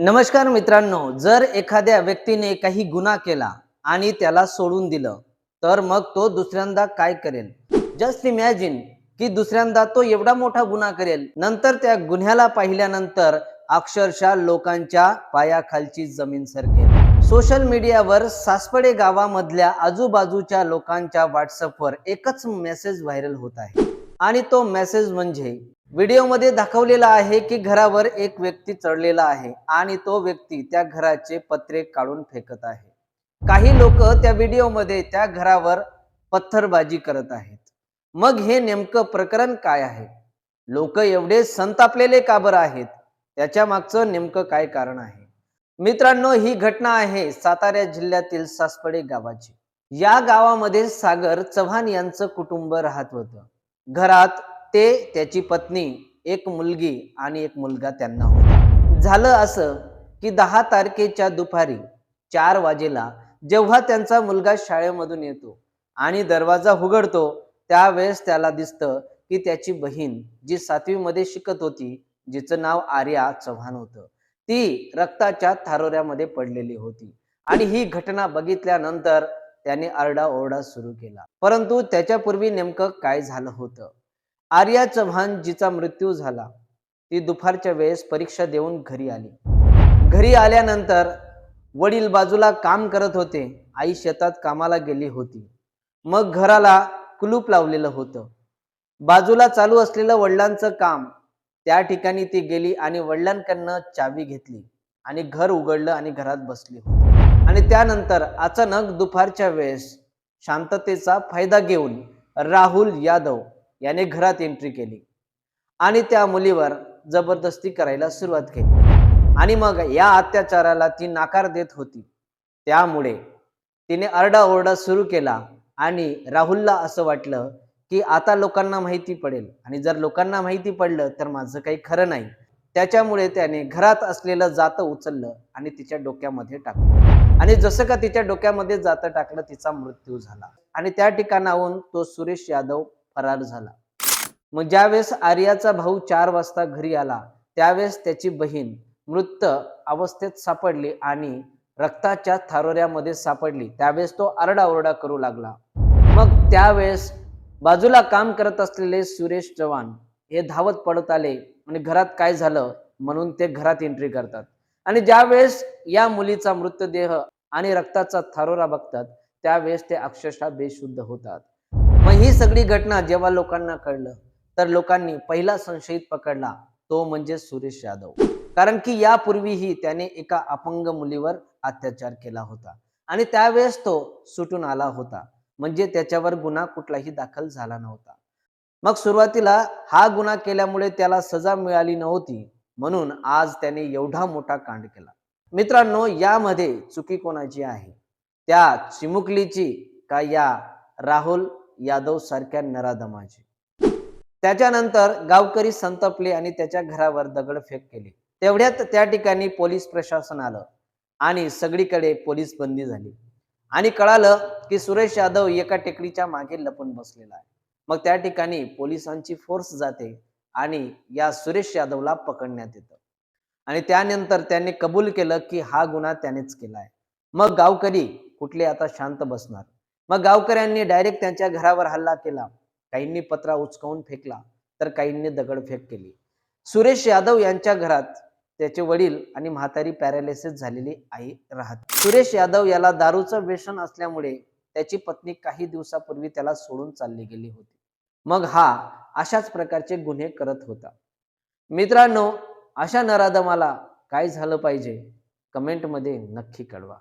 नमस्कार मित्रांनो, जर एखाद्या व्यक्तीने काही गुन्हा केला आणि त्याला सोडून दिलं, तर मग तो दुसऱ्यांदा काय करेल? जस्ट इमॅजिन की दुसऱ्यांदा तो एवढा मोठा गुन्हा करेल, नंतर त्या गुन्ह्याला पाहिल्यानंतर अक्षरशः लोकांच्या पायाखालची जमीन सरकेल. सोशल मीडियावर सासपडे गावामधल्या आजूबाजूच्या लोकांच्या व्हॉट्सअपवर एकच मेसेज व्हायरल होत आहे आणि तो मेसेज म्हणजे व्हिडिओमध्ये दाखवलेला आहे की घरावर एक व्यक्ती चढलेला आहे आणि तो व्यक्ती त्या घराचे पत्रे काढून फेकत आहे. काही लोक त्या व्हिडिओमध्ये त्या घरावर पत्थरबाजी करत आहेत. मग हे नेमकं प्रकरण काय आहे? लोक एवढे संतापलेले का बरं आहेत? त्याच्या मागचं नेमकं काय कारण आहे? मित्रांनो, ही घटना आहे सातारा जिल्ह्यातील सासपडे गावाची. या गावामध्ये सागर चव्हाण यांचं कुटुंब राहत होतं. घरात ते, त्याची पत्नी, एक मुलगी आणि एक मुलगा त्यांना होता. झालं असं की 10 तारखेच्या दुपारी 4 वाजेला जेव्हा त्यांचा मुलगा शाळेमधून येतो आणि दरवाजा उघडतो, त्यावेळेस त्याला दिसतं की त्याची बहीण जी 7वी मध्ये शिकत होती, जिचं नाव आर्या चव्हाण होतं, ती रक्ताच्या थारोऱ्यामध्ये पडलेली होती. आणि ही घटना बघितल्यानंतर त्याने आरडाओरडा सुरू केला. परंतु त्याच्यापूर्वी नेमकं काय झालं होतं? आर्या चव्हाण जिचा मृत्यू झाला, ती दुपारच्या वेळेस परीक्षा देऊन घरी आली. घरी आल्यानंतर वडील बाजूला काम करत होते, आई शेतात कामाला गेली होती. मग घराला कुलूप लावलेलं होतं. बाजूला चालू असलेलं वडिलांचं काम, त्या ठिकाणी ती गेली आणि वडिलांकडनं चावी घेतली आणि घर उघडलं आणि घरात बसली होती. आणि त्यानंतर अचानक दुपारच्या वेळेस शांततेचा फायदा घेऊन राहुल यादव याने घरात एंट्री केली आणि त्या मुलीवर जबरदस्ती करायला सुरुवात केली. आणि मग या अत्याचाराला ती नाकार देत होती. त्यामुळे तिने आरडाओरडा सुरू केला आणि राहुलला असं वाटलं की आता लोकांना माहिती पडेल आणि जर लोकांना माहिती पडलं तर माझं काही खरं नाही. त्याच्यामुळे त्याने घरात असलेलं जातं उचललं आणि तिच्या डोक्यामध्ये टाकलं. आणि जसं का तिच्या डोक्यामध्ये जातं टाकलं, तिचा मृत्यू झाला आणि त्या ठिकाणाहून तो सुरेश यादव फरार झाला. मग ज्यावेळेस आर्याचा भाऊ 4 वाजता घरी आला, त्यावेळेस त्याची बहीण मृत अवस्थेत सापडली आणि रक्ताच्या थारोऱ्यामध्ये सापडली. त्यावेळेस तो आरडाओरडा करू लागला. मग त्यावेळेस बाजूला काम करत असलेले सुरेश चव्हाण हे धावत पडत आले आणि घरात काय झालं म्हणून ते घरात एंट्री करतात. आणि ज्यावेळेस या मुलीचा मृतदेह आणि रक्ताचा थारोरा बघतात, त्यावेळेस ते अक्षरशः बेशुद्ध होतात. मग ही सगळी घटना जेव्हा लोकांना कळलं, तर लोकांनी पहिला संशयित पकडला, तो म्हणजे सुरेश यादव. कारण की यापूर्वीही त्याने एका अपंग मुलीवर अत्याचार केला होता आणि त्यावेळेस तो सुटून आला होता. म्हणजे त्याच्यावर गुन्हा कुठलाही दाखल झाला नव्हता. मग सुरुवातीला हा गुन्हा केल्यामुळे त्याला सजा मिळाली नव्हती, म्हणून आज त्याने एवढा मोठा कांड केला. मित्रांनो, यामध्ये चुकी कोणाची आहे? त्या चिमुकलीची का या राहुल यादव सारख्या नराधमाची? त्याच्यानंतर गावकरी संतपले आणि त्याच्या घरावर दगडफेक केली. तेवढ्यात त्या ठिकाणी पोलीस प्रशासन आलं आणि सगळीकडे पोलीस बंदी झाली आणि कळालं की सुरेश यादव एका टेकडीच्या मागे लपून बसलेला आहे. मग त्या ठिकाणी पोलिसांची फोर्स जाते आणि या सुरेश यादवला पकडण्यात येतं आणि त्यानंतर त्याने कबूल केलं की हा गुन्हा त्यानेच केलाय. मग गावकरी कुठले आता शांत बसणार? मग गावकऱ्यांनी डायरेक्ट त्यांच्या घरावर हल्ला केला. काहींनी पत्रा उचकावून फेकला तर काहींनी दगडफेक केली. सुरेश यादव यांच्या घरात त्याचे वडील आणि म्हातारी पॅरालिसिस झालेली आई राहत. सुरेश यादव याला दारूचं व्यसन असल्यामुळे त्याची पत्नी काही दिवसापूर्वी त्याला सोडून चालली गेली होती. मग हा अशाच प्रकारचे गुन्हे करत होता. मित्रांनो, अशा नराधमाला काय झालं पाहिजे? कमेंटमध्ये नक्की कळवा.